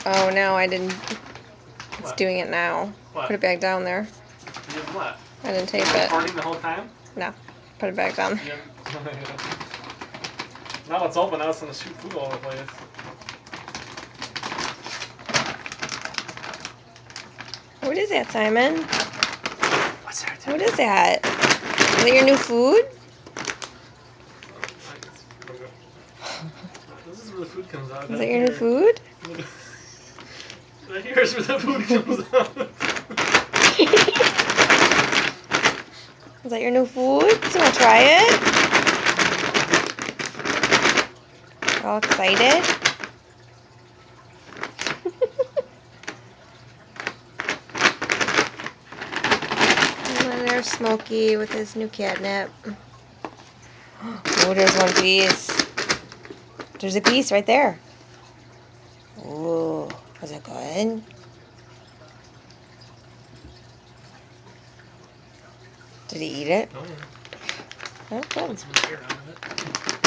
Oh no, I didn't. It's What? doing it now. What? Put it back down there. You did what? I didn't tape You were it. recording the whole time? No. Put it back down. Yeah. Now it's open, now it's gonna shoot food all over the place. What is that, Simon? What's that? What is that? Is that your new food? This is where the food comes out. Is that your new food? Right here's where the food comes out. Is that your new food? You want to try it? All excited? And there's Smokey with his new catnip. Oh, there's one piece. There's a piece right there. Ooh, was it good? Did he eat it? Oh yeah. Oh, good. Put some hair on it.